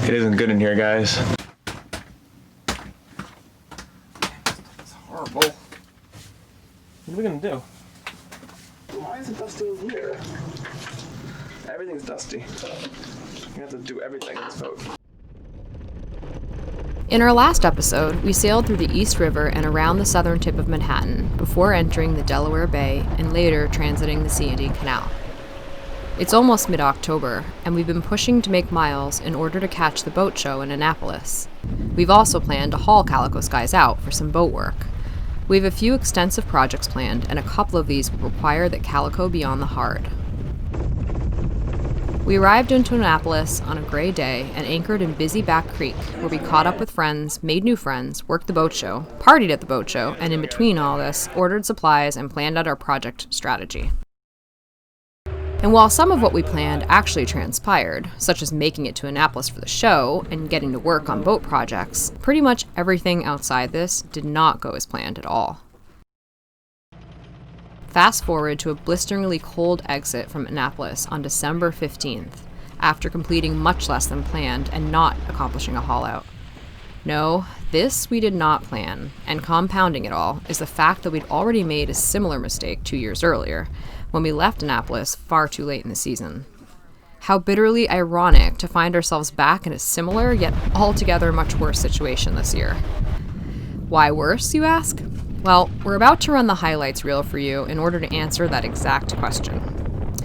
It isn't good in here, guys. It's horrible. What are we gonna do? Why is it dusty in here? Everything's dusty. You have to do everything in this boat. In our last episode, we sailed through the East River and around the southern tip of Manhattan before entering the Delaware Bay and later transiting the C&D Canal. It's almost mid-October, and we've been pushing to make miles in order to catch the boat show in Annapolis. We've also planned to haul Calico Skies out for some boat work. We have a few extensive projects planned, and a couple of these will require that Calico be on the hard. We arrived into Annapolis on a gray day and anchored in busy Back Creek, where we caught up with friends, made new friends, worked the boat show, partied at the boat show, and in between all this, ordered supplies and planned out our project strategy. And while some of what we planned actually transpired, such as making it to Annapolis for the show and getting to work on boat projects, pretty much everything outside this did not go as planned at all. Fast forward to a blisteringly cold exit from Annapolis on December 15th, after completing much less than planned and not accomplishing a haul out. No, this we did not plan, and compounding it all is the fact that we'd already made a similar mistake 2 years earlier, when we left Annapolis far too late in the season. How bitterly ironic to find ourselves back in a similar, yet altogether much worse situation this year. Why worse, you ask? Well, we're about to run the highlights reel for you in order to answer that exact question.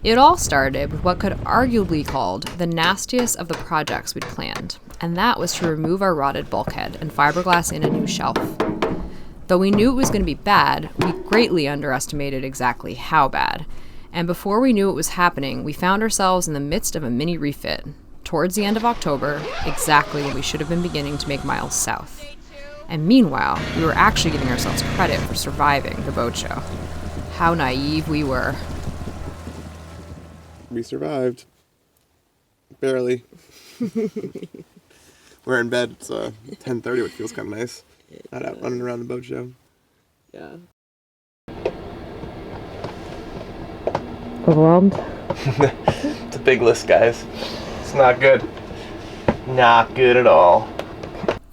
It all started with what could arguably be called the nastiest of the projects we'd planned, and that was to remove our rotted bulkhead and fiberglass in a new shelf. Though we knew it was going to be bad, we greatly underestimated exactly how bad. And before we knew it was happening, we found ourselves in the midst of a mini refit, towards the end of October, exactly when we should have been beginning to make miles south. And meanwhile, we were actually giving ourselves credit for surviving the boat show. How naive we were. We survived. Barely. We're in bed. It's 10:30, which feels kind of nice. Not out running around the boat show. Yeah. Overwhelmed? It's a big list, guys. It's not good. Not good at all.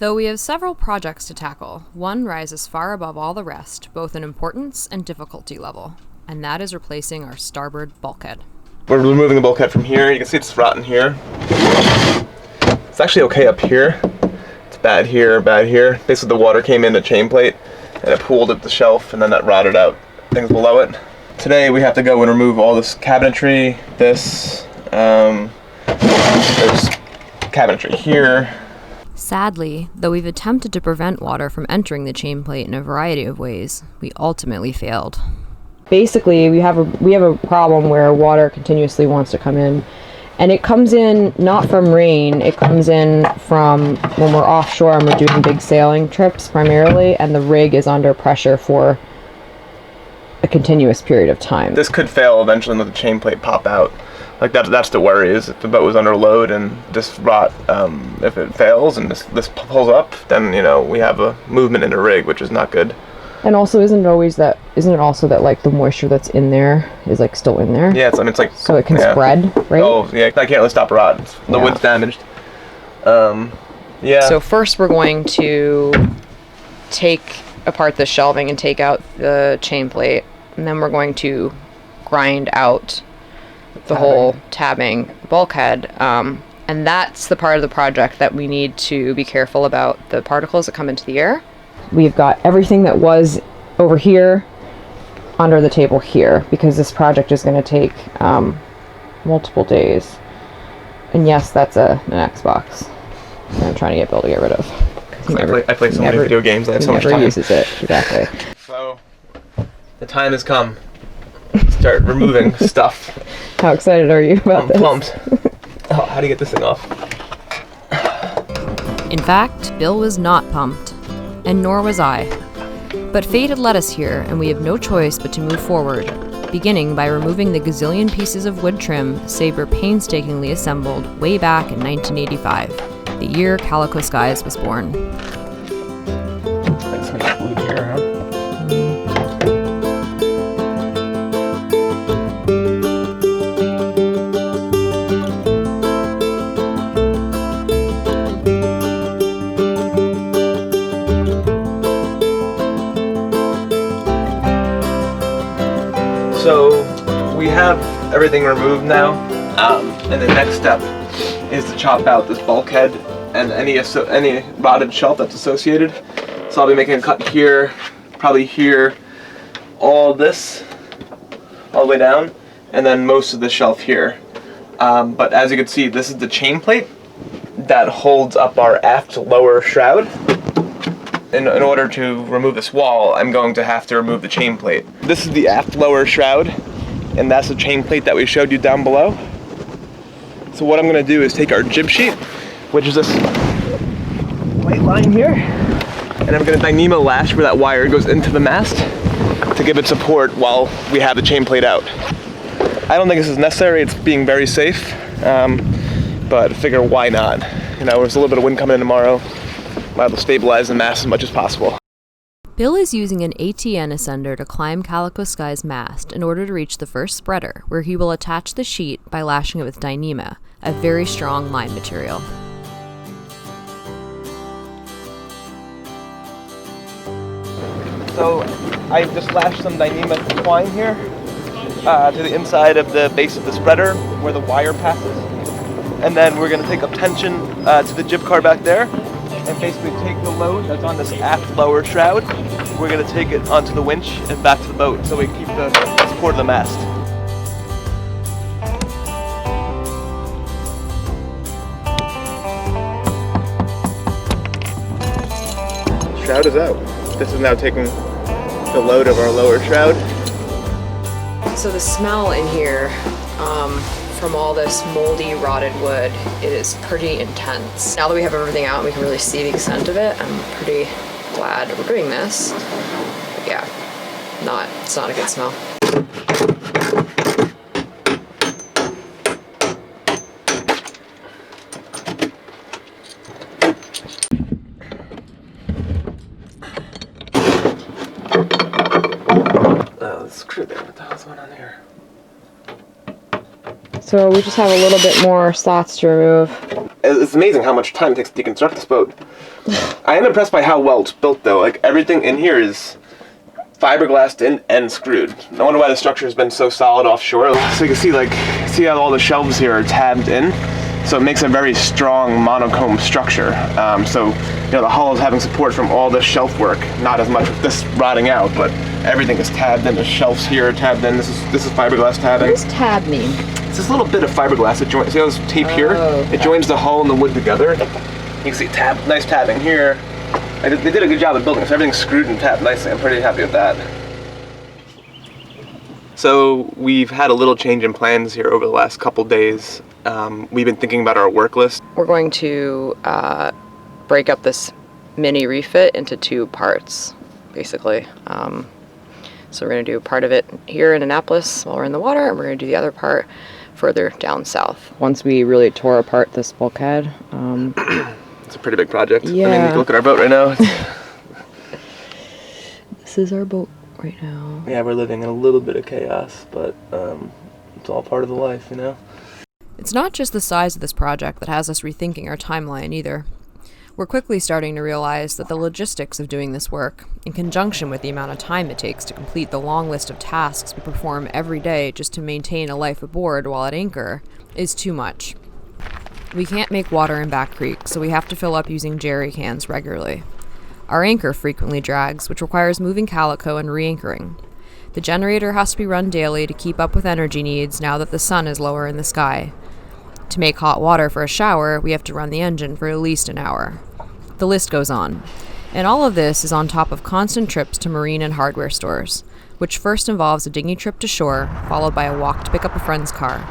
Though we have several projects to tackle, one rises far above all the rest, both in importance and difficulty level, and that is replacing our starboard bulkhead. We're removing the bulkhead from here. You can see it's rotten here. It's actually okay up here. It's bad here, bad here. Basically the water came in the chain plate and it pooled at the shelf and then that rotted out things below it. Today we have to go and remove all this cabinetry, there's cabinetry here. Sadly, though we've attempted to prevent water from entering the chain plate in a variety of ways, we ultimately failed. Basically, we have a problem where water continuously wants to come in, and it comes in not from rain. It comes in from when we're offshore and we're doing big sailing trips primarily, and the rig is under pressure for a continuous period of time. This could fail eventually and let the chain plate pop out. Like that's the worry, is if the boat was under load and this rot, if it fails and this pulls up, then we have a movement in the rig, which is not good. And also, isn't it also that like the moisture that's in there is like still in there? Yeah, it's like so it can spread, right? Oh yeah, I can't really stop rot. The wood's damaged. Yeah. So first we're going to take apart the shelving and take out the chain plate, and then we're going to grind out the whole tabbing bulkhead, and that's the part of the project that we need to be careful about the particles that come into the air. We've got everything that was over here under the table here, because this project is going to take multiple days. And yes, that's an Xbox that I'm trying to get Bill to get rid of. I play so many video games, I have so much time. He never uses it, exactly. So, the time has come. Start removing stuff. How excited are you about this? I'm pumped. Oh, how do you get this thing off? In fact, Bill was not pumped, and nor was I. But fate had led us here, and we have no choice but to move forward, beginning by removing the gazillion pieces of wood trim Sabre painstakingly assembled way back in 1985, the year Calico Skies was born. That's some glue here, huh? everything removed now, and the next step is to chop out this bulkhead and any rotted shelf that's associated. So I'll be making a cut here, probably here, all this, all the way down, and then most of the shelf here. But as you can see, this is the chain plate that holds up our aft lower shroud. In order to remove this wall, I'm going to have to remove the chain plate. This is the aft lower shroud, and that's the chain plate that we showed you down below. So what I'm going to do is take our jib sheet, which is this white line here, and I'm going to dynamo lash where that wire goes into the mast to give it support while we have the chain plate out. I don't think this is necessary, it's being very safe, but I figure why not? You know, there's a little bit of wind coming in tomorrow. Might as well stabilize the mast as much as possible. Bill is using an ATN ascender to climb Calico Sky's mast in order to reach the first spreader, where he will attach the sheet by lashing it with Dyneema, a very strong line material. So I just lashed some Dyneema twine here to the inside of the base of the spreader where the wire passes. And then we're going to take up tension to the jib car back there and basically take the load that's on this aft lower shroud. We're going to take it onto the winch and back to the boat so we keep the support of the mast. Shroud is out. This is now taking the load of our lower shroud. So the smell in here from all this moldy, rotted wood, it is pretty intense. Now that we have everything out and we can really see the extent of it, I'm pretty glad we're doing this. But yeah, it's not a good smell. Oh, the screw there. What the hell's going on here? So we just have a little bit more slots to remove. It's amazing how much time it takes to deconstruct this boat. I am impressed by how well it's built, though. Like, everything in here is fiberglassed in and screwed. No wonder why the structure has been so solid offshore. So you can see how all the shelves here are tabbed in. So it makes a very strong monocomb structure. So, you know, the hull is having support from all the shelf work, not as much with this rotting out, but everything is tabbed in. The shelves here are tabbed in. This is fiberglass tabbing. What does tab mean? It's this little bit of fiberglass that joins. See how this tape here? Okay. It joins the hull and the wood together. You can see nice tabbing here. They did a good job of building this. Everything's screwed and tabbed nicely. I'm pretty happy with that. So we've had a little change in plans here over the last couple days. We've been thinking about our work list. We're going to break up this mini refit into two parts, basically. So we're going to do part of it here in Annapolis while we're in the water, and we're going to do the other part further down south. Once we really tore apart this bulkhead. It's a pretty big project. Yeah. I mean, you can look at our boat right now. This is our boat right now. Yeah, we're living in a little bit of chaos, but it's all part of the life, you know? It's not just the size of this project that has us rethinking our timeline either. We're quickly starting to realize that the logistics of doing this work, in conjunction with the amount of time it takes to complete the long list of tasks we perform every day just to maintain a life aboard while at anchor, is too much. We can't make water in Back Creek, so we have to fill up using jerry cans regularly. Our anchor frequently drags, which requires moving Calico and re-anchoring. The generator has to be run daily to keep up with energy needs now that the sun is lower in the sky. To make hot water for a shower, we have to run the engine for at least an hour. The list goes on. And all of this is on top of constant trips to marine and hardware stores, which first involves a dinghy trip to shore, followed by a walk to pick up a friend's car.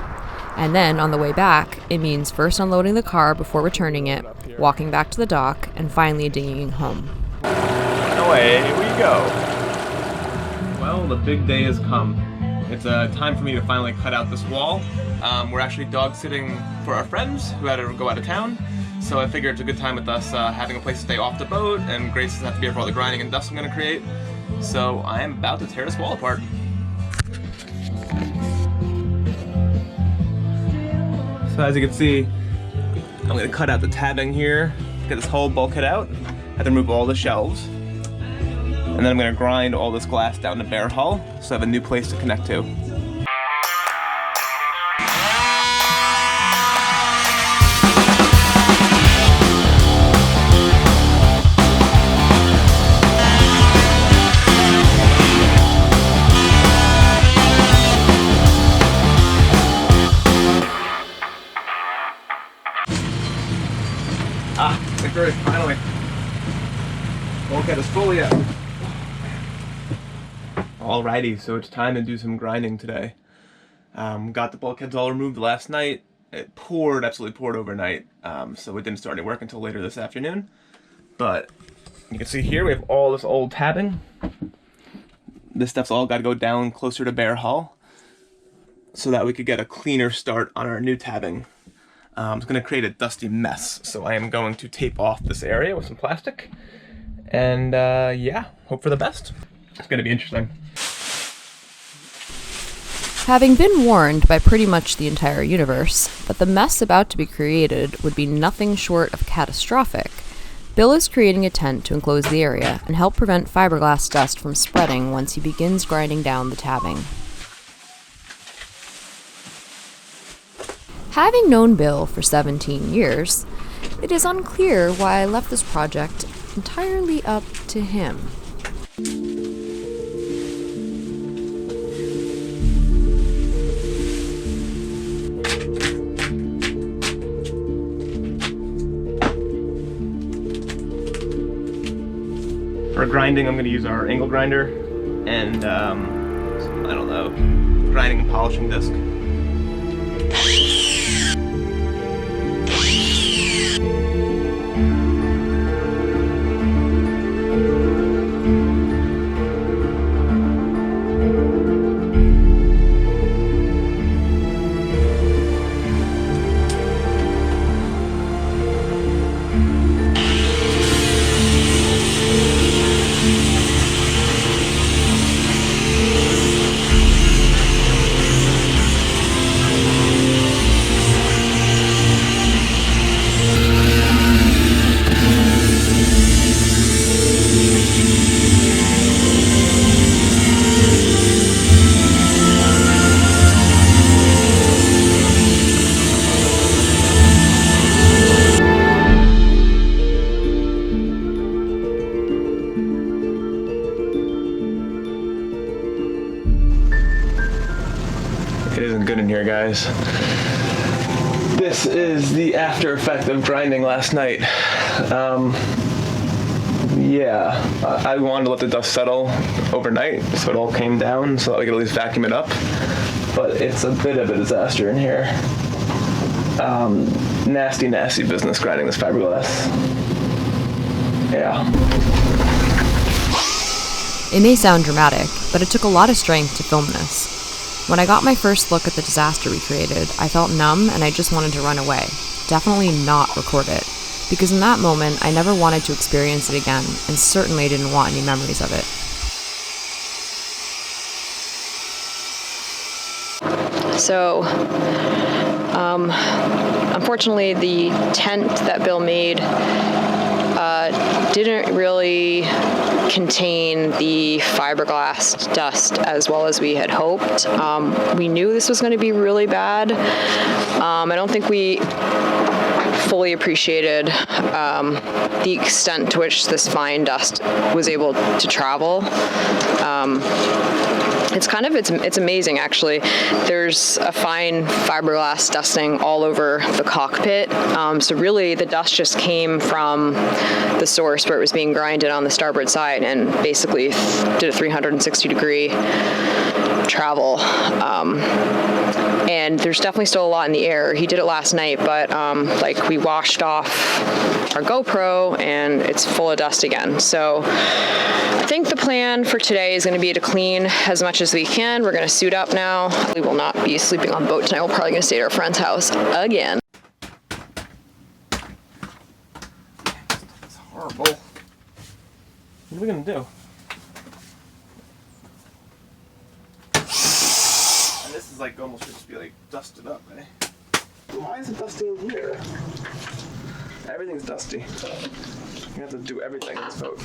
And then, on the way back, it means first unloading the car before returning it, walking back to the dock, and finally dinghying home. Away we go. Well, the big day has come. It's time for me to finally cut out this wall. We're actually dog sitting for our friends who had to go out of town. So I figured it's a good time with us having a place to stay off the boat, and Grace doesn't have to be here for all the grinding and dust I'm going to create. So I am about to tear this wall apart. So as you can see, I'm going to cut out the tabbing here, get this whole bulkhead out, have to remove all the shelves, and then I'm going to grind all this glass down to bare hull so I have a new place to connect to. Victory, finally. Bulkhead is fully up. Alrighty, so it's time to do some grinding today. Got the bulkheads all removed last night. It poured, absolutely poured overnight, so we didn't start any work until later this afternoon. But you can see here we have all this old tabbing. This stuff's all got to go down closer to bare hull so that we could get a cleaner start on our new tabbing. It's going to create a dusty mess, so I am going to tape off this area with some plastic. And yeah, hope for the best. It's going to be interesting. Having been warned by pretty much the entire universe that the mess about to be created would be nothing short of catastrophic, Bill is creating a tent to enclose the area and help prevent fiberglass dust from spreading once he begins grinding down the tabbing. Having known Bill for 17 years, it is unclear why I left this project entirely up to him. For grinding, I'm going to use our angle grinder and, I don't know, grinding and polishing disc. It isn't good in here, guys. This is the after effect of grinding last night. Yeah, I wanted to let the dust settle overnight so it all came down so that we could at least vacuum it up. But it's a bit of a disaster in here. Nasty, nasty business grinding this fiberglass. Yeah. It may sound dramatic, but it took a lot of strength to film this. When I got my first look at the disaster we created, I felt numb and I just wanted to run away. Definitely not record it, because in that moment, I never wanted to experience it again, and certainly didn't want any memories of it. So, unfortunately, the tent that Bill made didn't really contain the fiberglass dust as well as we had hoped. We knew this was going to be really bad. I don't think we fully appreciated the extent to which this fine dust was able to travel. It's amazing, actually. There's a fine fiberglass dusting all over the cockpit. So really the dust just came from the source where it was being grinded on the starboard side and basically did a 360-degree travel. And there's definitely still a lot in the air. He did it last night, but we washed off our GoPro and it's full of dust again. So I think the plan for today is going to be to clean as much as we can. We're going to suit up now. We will not be sleeping on the boat tonight. We're probably going to stay at our friend's house again. It's horrible. What are we going to do? And this is like almost should just be like dusted up, eh? Why is it dusty in here? Everything's dusty. You have to do everything in this boat.